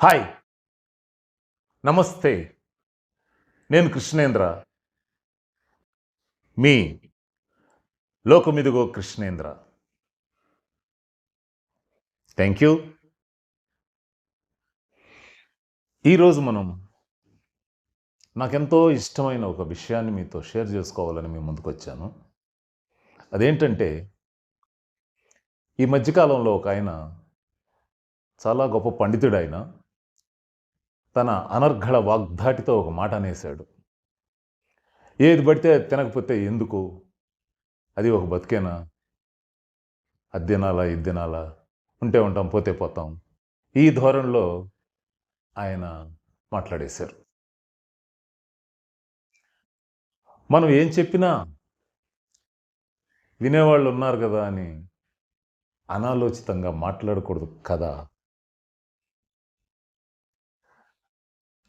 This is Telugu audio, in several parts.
హాయ్, నమస్తే. నేను కృష్ణేంద్ర, మీ లోకమిదిగో కృష్ణేంద్ర. Thank you. ఈరోజు మనం నాకెంతో ఇష్టమైన ఒక విషయాన్ని మీతో షేర్ చేసుకోవాలని మీ ముందుకు వచ్చాను. అదేంటంటే, ఈ మధ్యకాలంలో ఒక ఆయన చాలా గొప్ప పండితుడు. ఆయన తన అనర్ఘళ వాగ్ధాటితో ఒక మాట అనేశాడు. ఏది పడితే అది తినకపోతే ఎందుకు, అది ఒక బతికేనా, అది తినాలా ఇది తినాలా, ఉంటే ఉంటాం పోతే పోతాం, ఈ ధోరణిలో ఆయన మాట్లాడేశారు. మనం ఏం చెప్పినా వినేవాళ్ళు ఉన్నారు కదా అని అనాలోచితంగా మాట్లాడకూడదు కదా.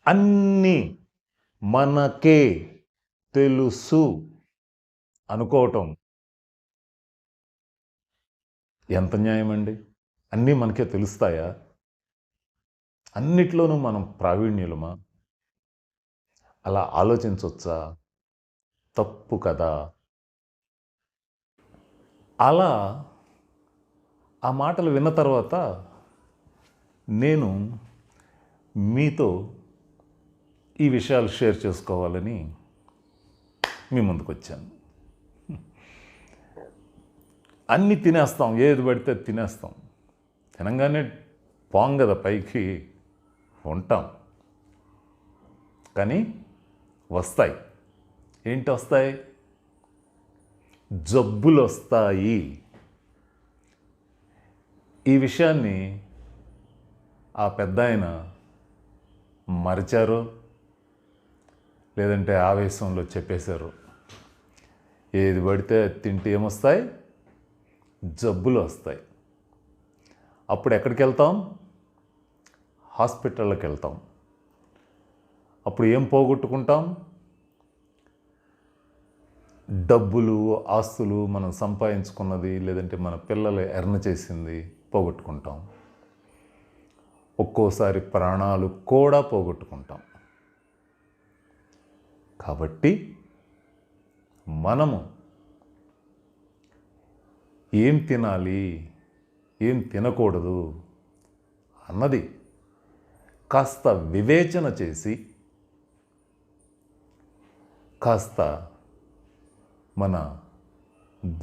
అన్నీ మనకే తెలుసు అనుకోవటం ఎంత న్యాయం అండి? అన్నీ మనకే తెలుస్తాయా? అన్నిట్లోనూ మనం ప్రావీణ్యులమా? అలా ఆలోచించవచ్చా? తప్పు కదా. అలా ఆ మాటలు విన్న తర్వాత నేను మీతో ఈ విషయాలు షేర్ చేసుకోవాలని మీ ముందుకు వచ్చాను. అన్నీ తినేస్తాం, ఏది పడితే తినేస్తాం. తినంగానే పోం కదా పైకి, ఉంటాం. కానీ వస్తాయి. ఏంటి వస్తాయి? జబ్బులు వస్తాయి. ఈ విషయాన్ని ఆ పెద్ద ఆయన మరిచారో లేదంటే ఆవేశంలో చెప్పేశారు. ఏది పడితే తింటే ఏమొస్తాయి? జబ్బులు వస్తాయి. అప్పుడు ఎక్కడికి వెళ్తాం? హాస్పిటల్కి వెళ్తాం. అప్పుడు ఏం పోగొట్టుకుంటాం? డబ్బులు, ఆస్తులు, మనం సంపాదించుకున్నది, లేదంటే మన పిల్లలు ఎర్న చేసింది పోగొట్టుకుంటాం. ఒక్కోసారి ప్రాణాలు కూడా పోగొట్టుకుంటాం. కాబట్టి మనము ఏం తినాలి, ఏం తినకూడదు అన్నది కాస్త వివేచన చేసి, కాస్త మన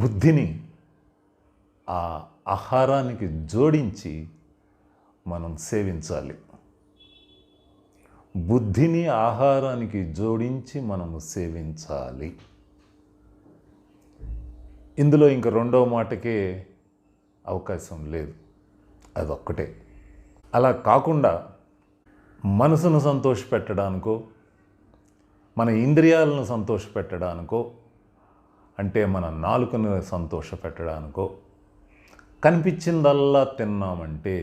బుద్ధిని ఆ ఆహారానికి జోడించి మనం సేవించాలి. బుద్ధిని ఆహారానికి జోడించి మనము సేవించాలి. ఇందులో ఇంక రెండవ మాటకే అవకాశం లేదు, అదొక్కటే. అలా కాకుండా మనసును సంతోషపెట్టడానికో, మన ఇంద్రియాలను సంతోషపెట్టడానికో, అంటే మన నాలుకను సంతోషపెట్టడానికో కనిపించిందల్లా తిన్నామంటే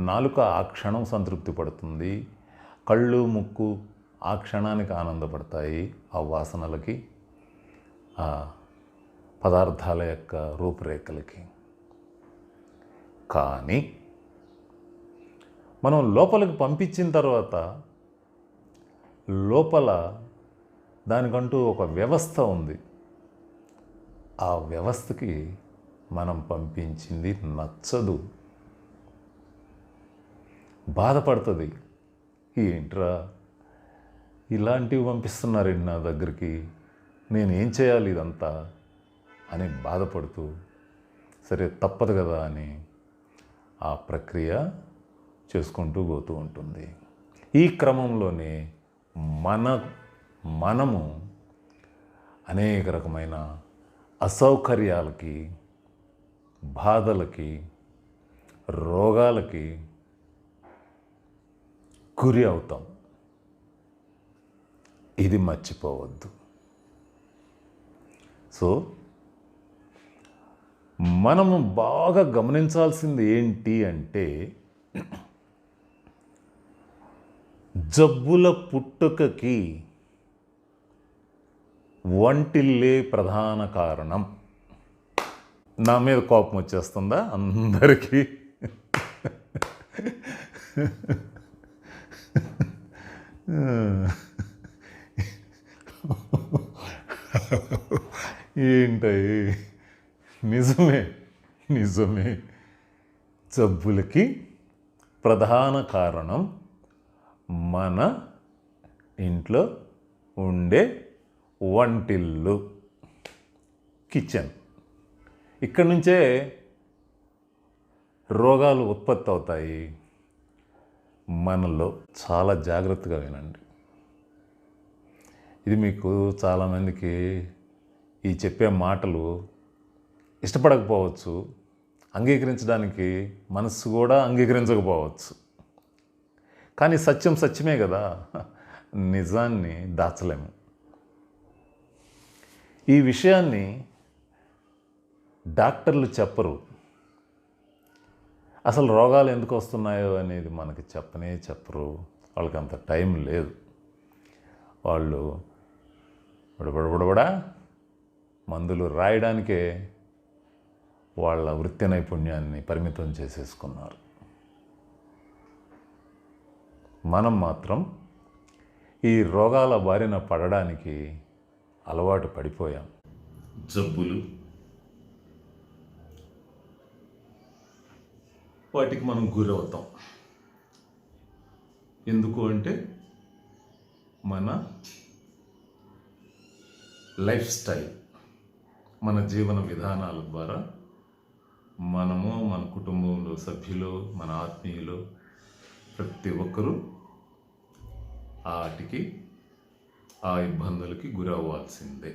నాలుక ఆ క్షణం సంతృప్తి పడుతుంది, కళ్ళు ముక్కు ఆ క్షణానికి ఆనందపడతాయి, ఆ వాసనలకి, ఆ పదార్థాల యొక్క రూపురేఖలకి. కానీ మనం లోపలికి పంపించిన తర్వాత లోపల దానికంటూ ఒక వ్యవస్థ ఉంది. ఆ వ్యవస్థకి మనం పంపించింది నచ్చదు, బాధపడుతుంది. ఏంట్రా ఇలాంటివి పంపిస్తున్నారండి నా దగ్గరికి, నేనేం చేయాలి ఇదంతా అని బాధపడుతూ, సరే తప్పదు కదా అని ఆ ప్రక్రియ చేసుకుంటూ పోతూ ఉంటుంది. ఈ క్రమంలోనే మనము అనేక రకమైన అసౌకర్యాలకి, బాధలకి, రోగాలకి గురి అవుతాం. ఇది మర్చిపోవద్దు. సో మనము బాగా గమనించాల్సింది ఏంటి అంటే, జబ్బుల పుట్టుకకి వంటిల్లే ప్రధాన కారణం. నా మీద కోపం వచ్చేస్తుందా అందరికీ? ఏంటాయి? నిజమే, నిజమే. జబ్బులకి ప్రధాన కారణం మన ఇంట్లో ఉండే వంటిల్లు, కిచెన్. ఇక్కడి నుంచే రోగాలు ఉత్పత్తి అవుతాయి మనలో. చాలా జాగ్రత్తగా వినండి. ఇది మీకు చాలామందికి ఈ చెప్పే మాటలు ఇష్టపడకపోవచ్చు, అంగీకరించడానికి మనసు కూడా అంగీకరించకపోవచ్చు. కానీ సత్యం సత్యమే కదా, నిజాన్ని దాచలేము. ఈ విషయాన్ని డాక్టర్లు చెప్పరు. అసలు రోగాలు ఎందుకు వస్తున్నాయో అనేది మనకి చెప్పరు. వాళ్ళకి అంత టైం లేదు. వాళ్ళు బుడబుడబుడబడా మందులు రాయడానికే వాళ్ళ వృత్తి నైపుణ్యాన్ని పరిమితం చేసేసుకున్నారు. మనం మాత్రం ఈ రోగాల బారిన పడడానికి అలవాటు పడిపోయాం. జబ్బులు, వాటికి మనం గురవుతాం. ఎందుకు అంటే మన లైఫ్ స్టైల్, మన జీవన విధానాల ద్వారా మనము, మన కుటుంబంలో సభ్యులు, మన ఆత్మీయులు ప్రతి ఒక్కరూ వాటికి, ఆ ఇబ్బందులకి గురవ్వాల్సిందే.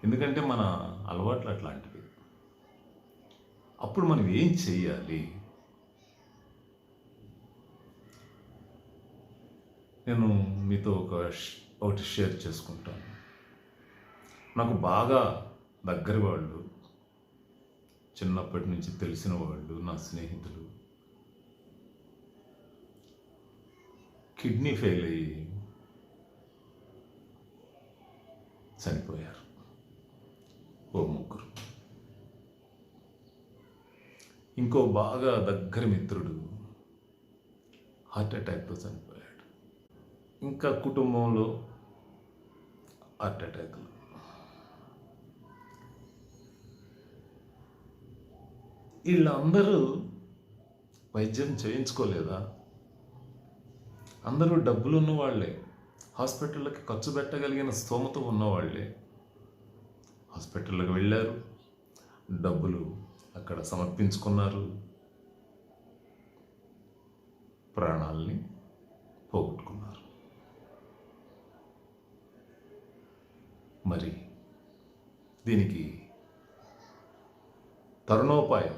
ఎందుకంటే మన అలవాట్లు అట్లాంటివి. అప్పుడు మనం ఏం చెయ్యాలి? నేను మీతో ఒకటి షేర్ చేసుకుంటాను. నాకు బాగా దగ్గర వాళ్ళు, చిన్నప్పటి నుంచి తెలిసిన వాళ్ళు, నా స్నేహితులు కిడ్నీ ఫెయిల్ అయ్యి చనిపోయారు. ఓ ముగ్గురు. ఇంకో బాగా దగ్గర మిత్రుడు హార్ట్ అటాక్తో చనిపోయాడు. ఇంకా కుటుంబంలో హార్ట్ అటాక్లు. వీళ్ళందరూ వైద్యం చేయించుకోలేదా? అందరూ డబ్బులు ఉన్నవాళ్లే, హాస్పిటళ్ళకి ఖర్చు పెట్టగలిగిన స్తోమత ఉన్నవాళ్లే. హాస్పిటల్కి వెళ్ళారు, డబ్బులు అక్కడ సమర్పించుకున్నారు, ప్రాణాలని పోగొట్టుకున్నారు. మరి దీనికి తరుణోపాయం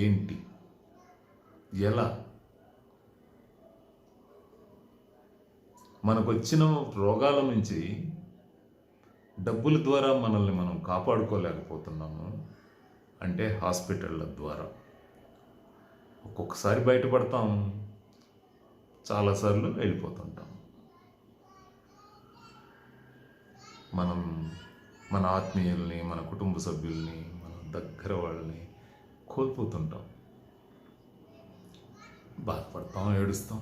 ఏంటి? ఎలా? మనకొచ్చిన రోగాల నుంచి డబ్బుల ద్వారా మనల్ని మనం కాపాడుకోలేకపోతున్నాము అంటే హాస్పిటళ్ళ ద్వారా. ఒక్కొక్కసారి బయటపడతాం, చాలాసార్లు వెళ్ళిపోతుంటాం. మనం మన ఆత్మీయుల్ని, మన కుటుంబ సభ్యుల్ని, మన దగ్గర వాళ్ళని కోల్పోతుంటాం. బాధపడతాం, ఏడుస్తాం.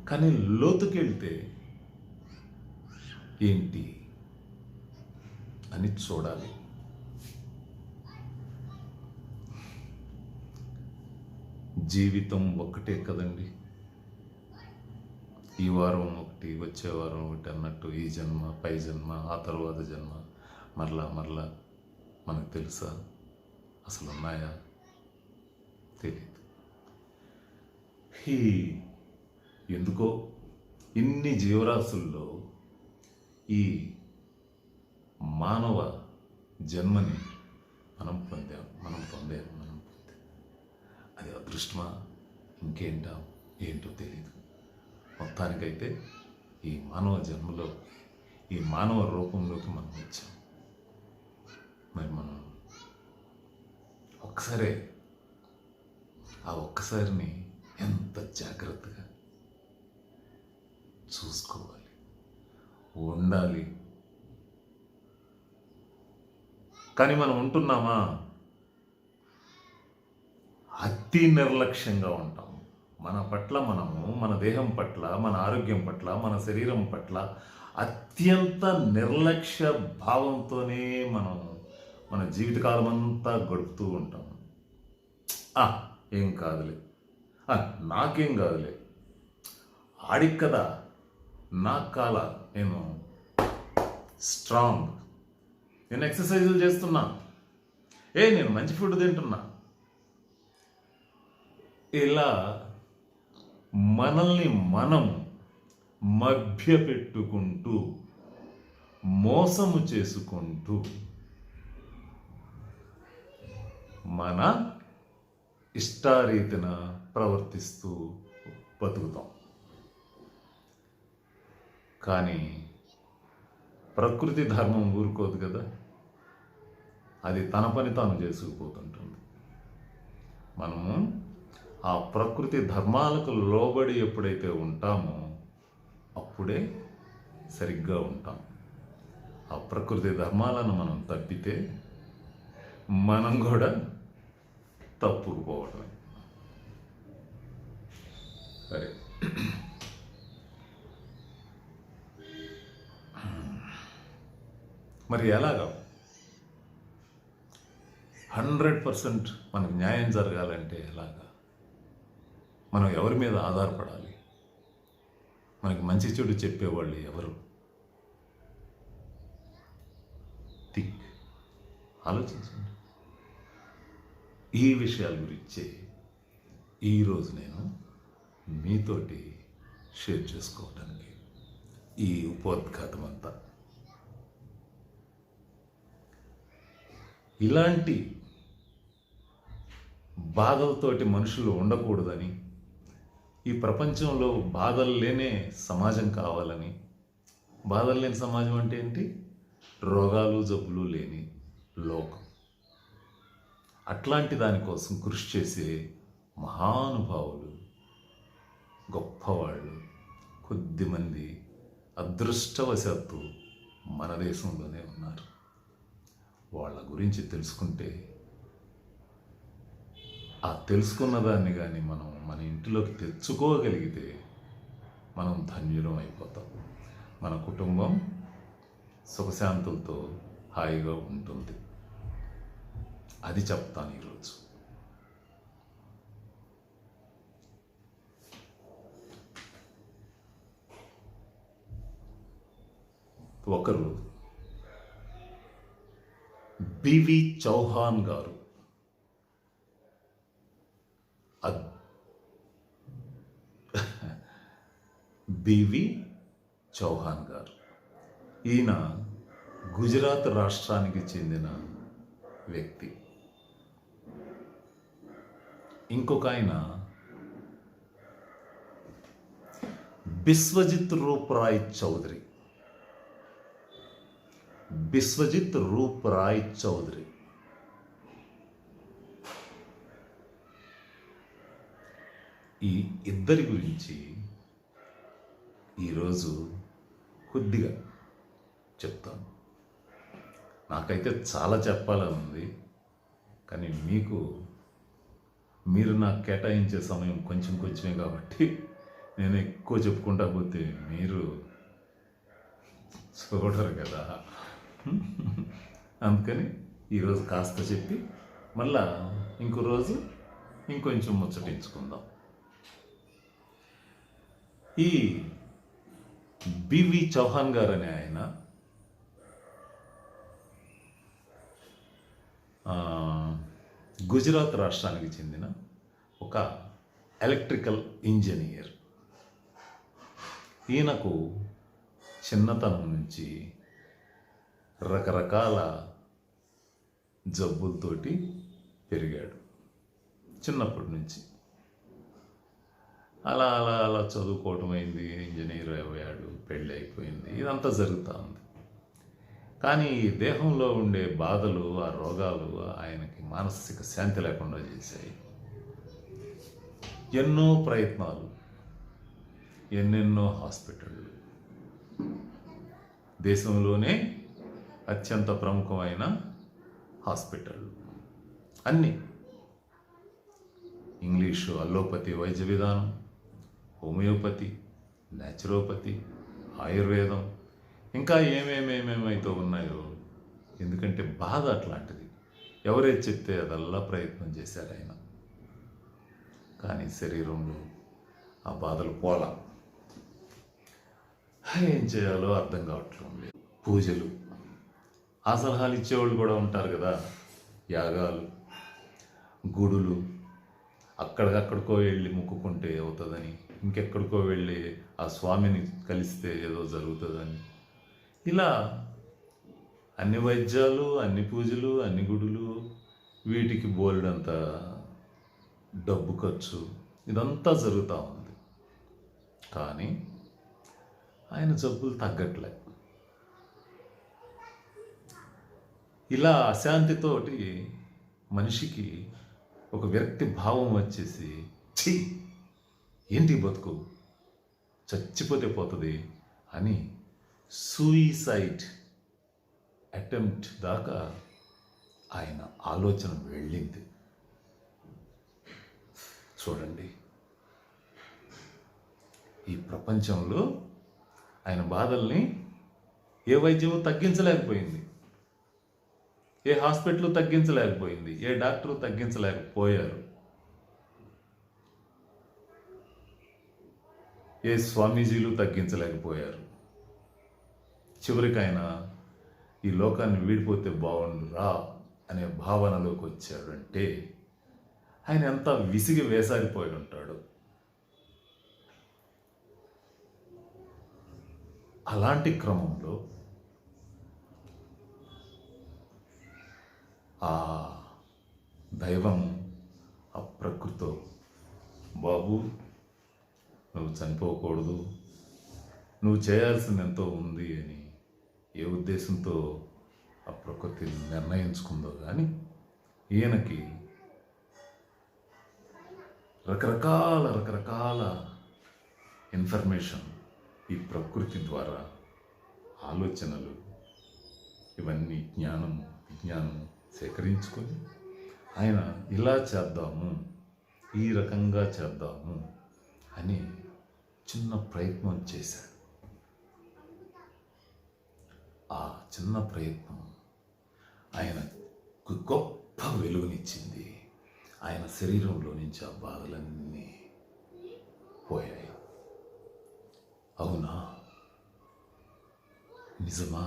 కానీ లోతుకెళ్తే ఏంటి అని చూడాలి. జీవితం ఒక్కటే కదండి. ఈ వారం ఒకటి, వచ్చే వారం ఒకటి అన్నట్టు ఈ జన్మ, పై జన్మ, ఆ తర్వాత జన్మ, మరలా మనకు తెలుసా? అసలు ఉన్నాయా? తెలియదు. ఎందుకో ఇన్ని జీవరాశుల్లో ఈ మానవ జన్మని మనం పొందాం. అది అదృష్టమా, ఏంటో తెలియదు. మొత్తానికైతే ఈ మానవ జన్మలో, ఈ మానవ రూపంలోకి మనం వచ్చాం. మరి మనం ఒక్కసారిని ఎంత జాగ్రత్తగా చూసుకోవాలి, ఉండాలి. కానీ మనం ఉంటున్నామా? అతి నిర్లక్ష్యంగా ఉంటాం. మన పట్ల మనము, మన దేహం పట్ల, మన ఆరోగ్యం పట్ల, మన శరీరం పట్ల అత్యంత నిర్లక్ష్య భావంతోనే మనం మన జీవితకాలం అంతా గడుపుతూ ఉంటాం. ఏం కాదులే, నాకేం కాదులే, ఆడికి కదా, నాకు కాల, నేను స్ట్రాంగ్, నేను ఎక్సర్సైజులు చేస్తున్నా, నేను మంచి ఫుడ్ తింటున్నా. ఇలా మనల్ని మనం మభ్యపెట్టుకుంటూ, మోసము చేసుకుంటూ మన ఇష్టారీతిన ప్రవర్తిస్తూ బతుకుతాం. కానీ ప్రకృతి ధర్మం ఊరుకోదు కదా, అది తన పని తాను చేసుకుపోతుంటుంది. మనము ఆ ప్రకృతి ధర్మాలకు లోబడి ఎప్పుడైతే ఉంటామో అప్పుడే సరిగ్గా ఉంటాం. ఆ ప్రకృతి ధర్మాలను మనం తప్పితే మనం కూడా తప్పుకుపోవటమే. సరే, మరి ఎలాగా 100% మనకు న్యాయం జరగాలంటే ఎలాగా? మనం ఎవరి మీద ఆధారపడాలి? మనకి మంచి చెడు చెప్పేవాళ్ళు ఎవరు? ఆలోచించండి. ఈ విషయాల గురించి ఈరోజు నేను మీతోటి షేర్ చేసుకోవడానికి ఈ ఉపోద్ఘాతం అంతా. ఇలాంటి బాధలతోటి మనుషులు ఉండకూడదని, ఈ ప్రపంచంలో బాధలు లేనే సమాజం కావాలని. బాధలు లేని సమాజం అంటే ఏంటి? రోగాలు జబ్బులు లేని లోకం. అట్లాంటి దానికోసం కృషి చేసే మహానుభావులు, గొప్పవాళ్ళు కొద్దిమంది అదృష్టవశాత్తు మన దేశంలోనే ఉన్నారు. వాళ్ళ గురించి తెలుసుకుంటే, ఆ తెలుసుకున్న దాన్ని కానీ మనం మన ఇంటిలోకి తెచ్చుకోగలిగితే మనం ధన్యులం అయిపోతాం. మన కుటుంబం సుఖశాంతులతో హాయిగా ఉంటుంది. అది చెప్తాను ఈరోజు. ఒకరు బివి చౌహాన్ గారు. బివి చౌహాన్ గారు, ఈయన గుజరాత్ రాష్ట్రానికి చెందిన వ్యక్తి. ఇంకొక ఆయన బిస్వజిత్ రూప్రాయ్ చౌదరి. బిస్వజిత్ రూప్రాయ్ చౌదరి ఈ ఇద్దరి గురించి ఈరోజు కొద్దిగా చెప్తాను. నాకైతే చాలా చెప్పాలని ఉంది, కానీ మీరు నాకు కేటాయించే సమయం కొంచెం కొంచెమే కాబట్టి నేను ఎక్కువ చెప్పుకుంటా పోతే మీరు చూడరు కదా. అందుకని ఈరోజు కాస్త చెప్పి మళ్ళా ఇంకో రోజు ఇంకొంచెం ముచ్చటించుకుందాం. ఈ బివి చౌహాన్ గారు అనే ఆయన గుజరాత్ రాష్ట్రానికి చెందిన ఒక ఎలక్ట్రికల్ ఇంజనీర్. ఈయనకు చిన్నతనం నుంచి రకరకాల జబ్బులతోటి పెరిగాడు. చిన్నప్పటి నుంచి అలా అలా అలా చదువుకోవటం అయింది, ఇంజనీర్ అయ్యాడు, పెళ్ళి అయిపోయింది, ఇదంతా జరుగుతూ ఉంది. కానీ ఈ దేహంలో ఉండే బాధలు, ఆ రోగాలు ఆయనకి మానసిక శాంతి లేకుండా చేశాయి. ఎన్నో ప్రయత్నాలు, ఎన్నెన్నో హాస్పిటళ్ళు, దేశంలోనే అత్యంత ప్రముఖమైన హాస్పిటళ్ళు అన్నీ. ఇంగ్లీషు అల్లోపతి వైద్య విధానం, హోమియోపతి, న్యాచురోపతి, ఆయుర్వేదం, ఇంకా ఏమేమైతే ఉన్నాయో. ఎందుకంటే బాధ అట్లాంటిది. ఎవరైతే చెప్తే అదల్లా ప్రయత్నం చేశారు ఆయన. కానీ శరీరంలో ఆ బాధలు పోలా. ఏం చేయాలో అర్థం కావట్లేదు. పూజలు, ఆ సలహాలు ఇచ్చేవాళ్ళు కూడా ఉంటారు కదా, యాగాలు, గుడులు, అక్కడికక్కడికో వెళ్ళి మొక్కుకుంటే అవుతుందని, ఇంకెక్కడికో వెళ్ళి ఆ స్వామిని కలిస్తే ఏదో జరుగుతుందని, ఇలా అన్ని వైద్యాలు, అన్ని పూజలు, అన్ని గుడులు, వీటికి బోలెడంత డబ్బు ఖర్చు, ఇదంతా జరుగుతూ ఉంది. కానీ ఆయన జబ్బులు తగ్గట్లే. ఇలా అశాంతితోటి మనిషికి ఒక విరక్తి భావం వచ్చేసి, ఛీ ఏంటి బతుకు, చచ్చిపోతే పోతుంది అని సూయిసైడ్ అటెంప్ట్ దాకా ఆయన ఆలోచన వెళ్ళింది. చూడండి, ఈ ప్రపంచంలో ఆయన బాధల్ని ఏ వైద్యము తగ్గించలేకపోయింది, ఏ హాస్పిటల్ తగ్గించలేకపోయింది, ఏ డాక్టరు తగ్గించలేకపోయారు, ఏ స్వామీజీలు తగ్గించలేకపోయారు. చివరికి ఆయన ఈ లోకాన్ని వీడిపోతే బాగుండురా అనే భావనలోకి వచ్చాడంటే ఆయన ఎంత విసిగి వేసారిపోయి ఉంటాడు. అలాంటి క్రమంలో ఆ దైవం, ఆ ప్రకృతితో, బాబు నువ్వు చనిపోకూడదు, నువ్వు చేయాల్సింది ఎంతో ఉంది అని ఏ ఉద్దేశంతో ఆ ప్రకృతి నిర్ణయించుకుందో కానీ ఈయనకి రకరకాల ఇన్ఫర్మేషన్ ఈ ప్రకృతి ద్వారా, ఆలోచనలు, ఇవన్నీ విజ్ఞానం సేకరించుకొని ఆయన ఇలా చేద్దాము, ఈ రకంగా చేద్దాము అని చిన్న ప్రయత్నం చేశాడు. ఆ చిన్న ప్రయత్నం ఆయనకు గొప్ప వెలుగునిచ్చింది. ఆయన శరీరంలో నుంచి ఆ బాధలన్నీ పోయాయి. అవునా, నిజమా,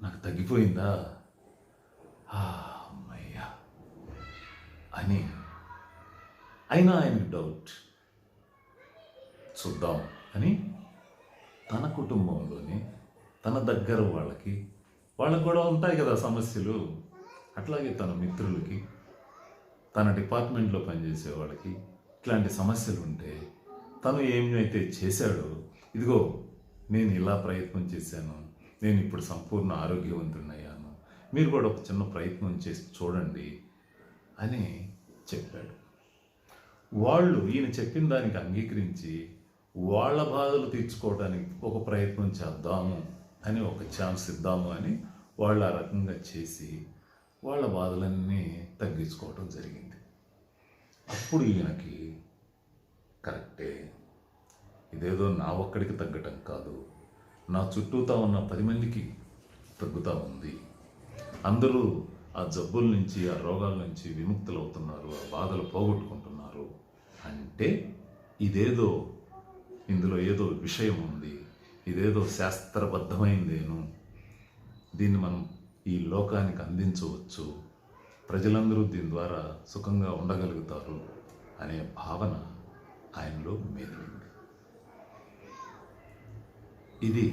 నాకు తగ్గిపోయిందా, అమ్మయ్యా అని అయినా ఆయనకు డౌట్. చూద్దాం అని తన కుటుంబంలోని తన దగ్గర వాళ్ళకి కూడా ఉంటాయి కదా సమస్యలు, అట్లాగే తన మిత్రులకి, తన డిపార్ట్మెంట్లో పనిచేసే వాళ్ళకి ఇట్లాంటి సమస్యలు ఉంటే తను ఏమైతే చేశాడో, ఇదిగో నేను ఇలా ప్రయత్నం చేశాను, నేను ఇప్పుడు సంపూర్ణ ఆరోగ్యవంతుడయ్యాను, మీరు కూడా ఒక చిన్న ప్రయత్నం చేసి చూడండి అని చెప్పాడు. వాళ్ళు ఈయన చెప్పిన దానికి అంగీకరించి వాళ్ళ బాధలు తీర్చుకోవడానికి ఒక ప్రయత్నం చేద్దాము అని, ఒక ఛాన్స్ ఇద్దాము అని వాళ్ళు ఆ రకంగా చేసి వాళ్ళ బాధలన్నీ తగ్గించుకోవటం జరిగింది. అప్పుడు ఈయనకి కరెక్టే, ఇదేదో నా ఒక్కడికి తగ్గటం కాదు, నా చుట్టూతా ఉన్న 10 మందికి తగ్గుతూ ఉంది, అందరూ ఆ జబ్బుల నుంచి, ఆ రోగాల నుంచి విముక్తులు అవుతున్నారు, ఆ బాధలు పోగొట్టుకుంటున్నారు అంటే ఇందులో ఏదో విషయం ఉంది, ఇదేదో శాస్త్రబద్ధమైందేను, దీన్ని మనం ఈ లోకానికి అందించవచ్చు, ప్రజలందరూ దీని ద్వారా సుఖంగా ఉండగలుగుతారు అనే భావన ఆయనలో మెదిలింది. ఇది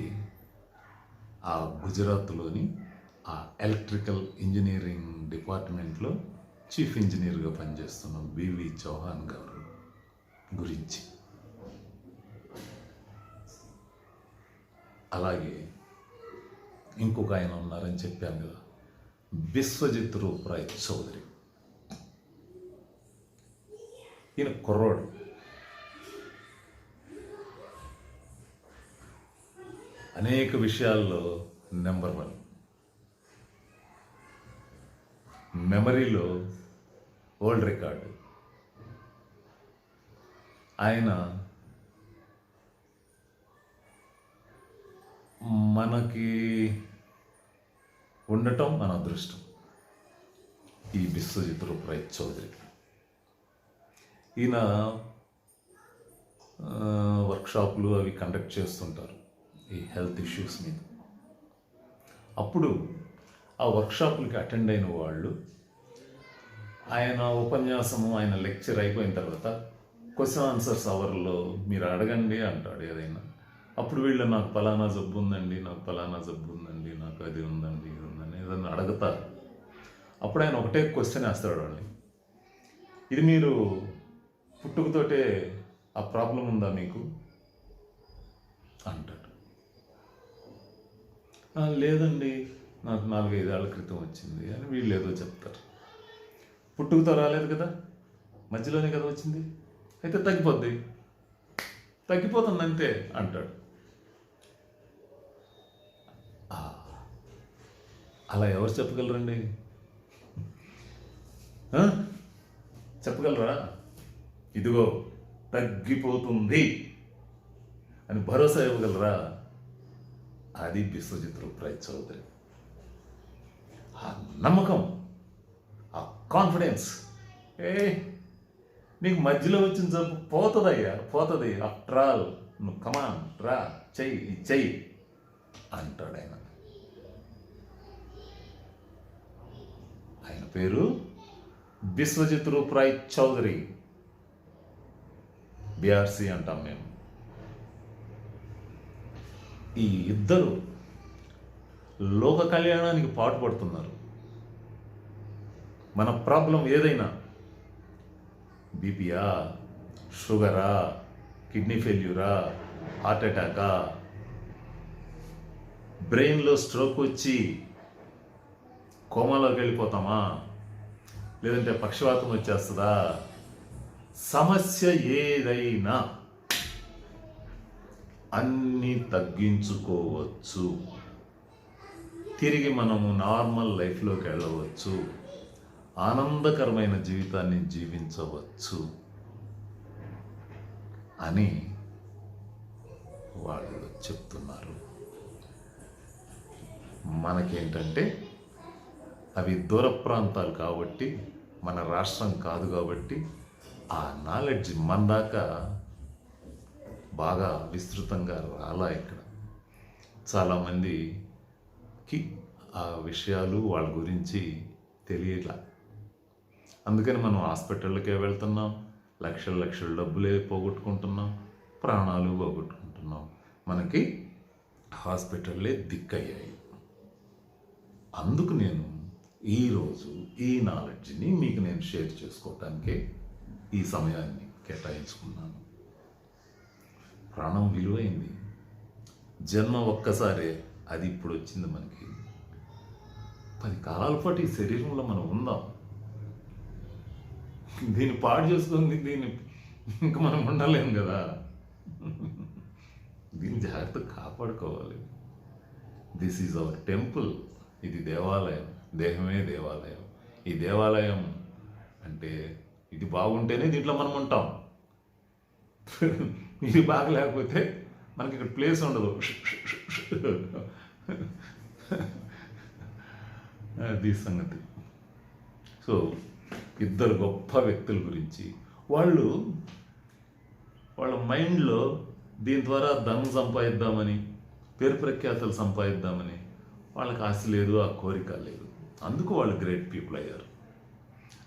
ఆ గుజరాత్లోని ఆ ఎలక్ట్రికల్ ఇంజనీరింగ్ డిపార్ట్మెంట్లో చీఫ్ ఇంజనీర్గా పనిచేస్తున్న బివి చౌహాన్ గారు గురించి. అలాగే ఇంకొక ఆయన ఉన్నారని చెప్పాను కదా, బిశ్వజిత్ రూప్రాయ్ చౌదరి. ఈయన కుర్రోడు, అనేక విషయాల్లో నెంబర్ 1, మెమరీలో వరల్డ్ రికార్డు, ఆయన మనకి ఉండటం మన అదృష్టం. ఈ బిశ్వజిత్ రూప్రాయ్ చౌదరి ఈయన వర్క్షాపులు అవి కండక్ట్ చేస్తుంటారు ఈ హెల్త్ ఇష్యూస్ మీద. అప్పుడు ఆ వర్క్షాపులకి అటెండ్ అయిన వాళ్ళు ఆయన ఉపన్యాసము, ఆయన లెక్చర్ అయిపోయిన తర్వాత క్వశ్చన్ ఆన్సర్స్ అవర్లో మీరు అడగండి అంటాడు ఏదైనా. అప్పుడు వీళ్ళు నాకు ఫలానా జబ్బు ఉందండి, నాకు ఫలానా జబ్బు ఉందండి, నాకు అది ఉందండి, ఇది ఉందని ఏదన్నా అడుగుతారు. అప్పుడు ఆయన ఒకటే క్వశ్చన్ వేస్తాడు వాళ్ళని, ఇది మీరు పుట్టుకతోటే ఆ ప్రాబ్లం ఉందా మీకు అంటాడు. లేదండి నాకు 4-5 ఏళ్ల క్రితం వచ్చింది అని వీళ్ళు ఏదో చెప్తారు. పుట్టుకతో రాలేదు కదా, మధ్యలోనే కదా వచ్చింది, అయితే తగ్గిపోతుంది అంతే అంటాడు. అలా ఎవరు చెప్పగలరండి? చెప్పగలరా? ఇదిగో తగ్గిపోతుంది అని భరోసా ఇవ్వగలరా? అది బిశ్వజిత్ రూప్రాయ్ చౌదరి. ఆ నమ్మకం, ఆ కాన్ఫిడెన్స్, నీకు మధ్యలో వచ్చిన జబ్బు పోతుంది, ఆఫ్టర్ ఆల్ నువ్వు కమాన్ రా, చెయ్యి అంటాడు ఆయన. ఆయన పేరు బిశ్వజిత్ రూప్రాయ్ చౌదరి, బిఆర్సి అంటాం మేము. ఈ ఇద్దరు లోక కళ్యాణానికి పాటుపడుతున్నారు. మన ప్రాబ్లం ఏదైనా, బీపీయా, షుగరా, కిడ్నీ ఫెయిల్యూరా, హార్ట్ అటాకా, బ్రెయిన్లో స్ట్రోక్ వచ్చి కోమాలోకి వెళ్ళిపోతామా, లేదంటే పక్షవాతం వచ్చేస్తుందా, సమస్య ఏదైనా అన్నీ తగ్గించుకోవచ్చు. తిరిగి మనము నార్మల్ లైఫ్లోకి వెళ్ళవచ్చు, ఆనందకరమైన జీవితాన్ని జీవించవచ్చు అని వాళ్ళు చెప్తున్నారు. మనకేంటంటే అవి దూర ప్రాంతాలు కాబట్టి, మన రాష్ట్రం కాదు కాబట్టి ఆ నాలెడ్జ్ మన దాకా బాగా విస్తృతంగా రాలా. ఇక్కడ చాలామందికి ఆ విషయాలు వాళ్ళ గురించి తెలియట్లా. అందుకని మనం హాస్పిటల్కే వెళ్తున్నాం, లక్షల డబ్బులే పోగొట్టుకుంటున్నాం, ప్రాణాలు పోగొట్టుకుంటున్నాం. మనకి హాస్పిటల్లే దిక్కయ్యాయి. అందుకు నేను ఈరోజు ఈ నాలెడ్జ్ని మీకు నేను షేర్ చేసుకోవటానికే ఈ సమయాన్ని కేటాయించుకున్నాను. ప్రాణం విలువైంది, జన్మ ఒక్కసారే, అది ఇప్పుడు వచ్చింది మనకి. 10 కాలాల పాటు ఈ శరీరంలో మనం ఉందాం. దీన్ని పాడు చేసుకుంది, దీన్ని ఇంకా మనం ఉండలేం కదా. దీన్ని జాగ్రత్తగా కాపాడుకోవాలి. This is our temple. ఇది దేవాలయం, దేహమే దేవాలయం. ఈ దేవాలయం అంటే ఇది బాగుంటేనే దీంట్లో మనం ఉంటాం. ఇది బాగలేకపోతే మనకి ఇక్కడ ప్లేస్ ఉండదు. అది సంగతి. సో ఇద్దరు గొప్ప వ్యక్తుల గురించి వాళ్ళ మైండ్లో దీని ద్వారా ధనం సంపాదిద్దామని, పేరు ప్రఖ్యాతలు సంపాదిద్దామని వాళ్ళకి ఆశ లేదు, ఆ కోరిక లేదు. అందుకు వాళ్ళు గ్రేట్ పీపుల్ అయ్యారు.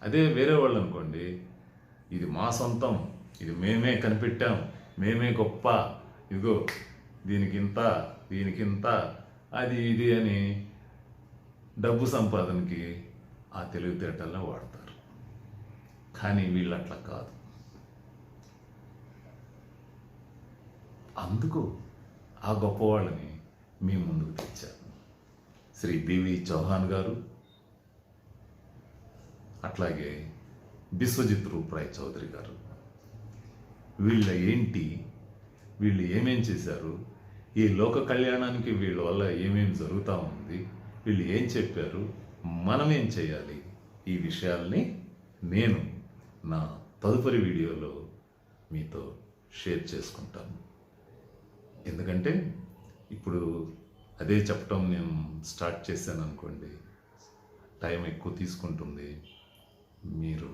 అదే వేరే వాళ్ళు అనుకోండి, ఇది మా సొంతం, ఇది మేమే కనిపెట్టాం, మేమే గొప్ప, ఇదిగో దీనికింత అది ఇది అని డబ్బు సంపాదనకి ఆ తెలివితేటల్లో వాడతారు. కానీ వీళ్ళు అట్లా కాదు. అందుకు ఆ గొప్పవాళ్ళని మీ ముందుకు తెచ్చారు. శ్రీ బివి చౌహాన్ గారు, అట్లాగే బిశ్వజిత్ రూప్రాయ్ చౌదరి గారు. వీళ్ళు ఏమేం చేశారు, ఈ లోక కళ్యాణానికి వీళ్ళ వల్ల ఏమేమి జరుగుతూ ఉంది, వీళ్ళు ఏం చెప్పారు, మనం ఏం చేయాలి, ఈ విషయాల్ని నేను నా తదుపరి వీడియోలో మీతో షేర్ చేసుకుంటాను. ఎందుకంటే ఇప్పుడు అదే చెప్పటం నేను స్టార్ట్ చేశాను అనుకోండి, టైం ఎక్కువ తీసుకుంటుంది, మీరు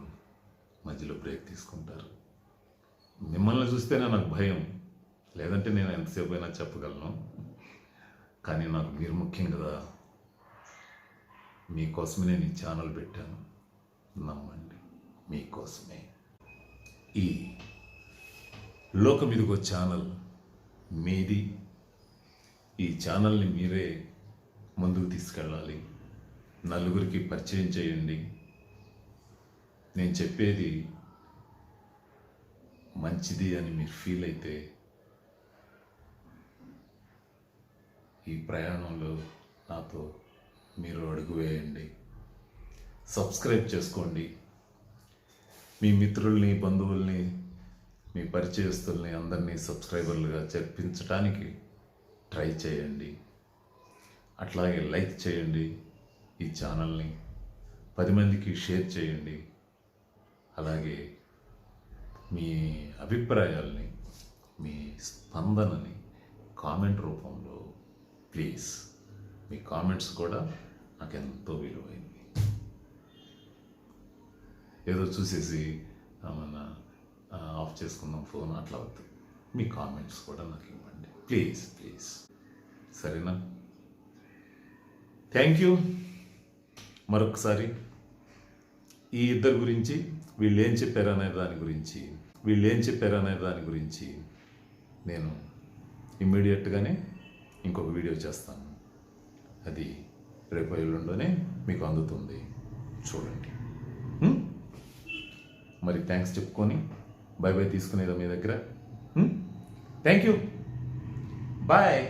మధ్యలో బ్రేక్ తీసుకుంటారు. మిమ్మల్ని చూస్తేనే నాకు భయం, లేదంటే నేను ఎంతసేపు అయినా చెప్పగలను. కానీ నాకు మీరు ముఖ్యం కదా, మీకోసమే నేను ఈ ఛానల్ పెట్టాను. నమ్మండి, మీకోసమే. ఈ లోకమిదిగో ఛానల్ మీది. ఈ ఛానల్ని మీరే ముందుకు తీసుకెళ్ళాలి, నలుగురికి పరిచయం చేయండి. నేను చెప్పేది మంచిది అని మీరు ఫీల్ అయితే ఈ ప్రయాణంలో నాతో మీరు అడుగు వేయండి. సబ్స్క్రైబ్ చేసుకోండి. మీ మిత్రుల్ని, బంధువుల్ని, మీ పరిచయస్తుల్ని అందరినీ సబ్స్క్రైబర్లుగా చేర్పించడానికి ట్రై చేయండి. అట్లాగే లైక్ చేయండి, ఈ ఛానల్ని 10 మందికి షేర్ చేయండి. అలాగే మీ అభిప్రాయాల్ని, మీ స్పందనని కామెంట్ రూపంలో ప్లీజ్. మీ కామెంట్స్ కూడా నాకు ఎంతో విలువైనవి. ఏదో చూసేసి మన ఆఫ్ చేసుకుందాం ఫోన్ అట్లా వద్దు. మీ కామెంట్స్ కూడా నాకు ఇవ్వండి ప్లీజ్ ప్లీజ్. సరేనా? Thank you. మరొకసారి ఈ ఇద్దరు గురించి, వీళ్ళు ఏం చెప్పారనే దాని గురించి నేను ఇమ్మీడియట్గానే ఇంకొక వీడియో చేస్తాను. అది రేపు ఎల్లుండోనే మీకు అందుతుంది, చూడండి. మరి థ్యాంక్స్ చెప్పుకొని బై బై తీసుకునేదా మీ దగ్గర? Thank you, bye.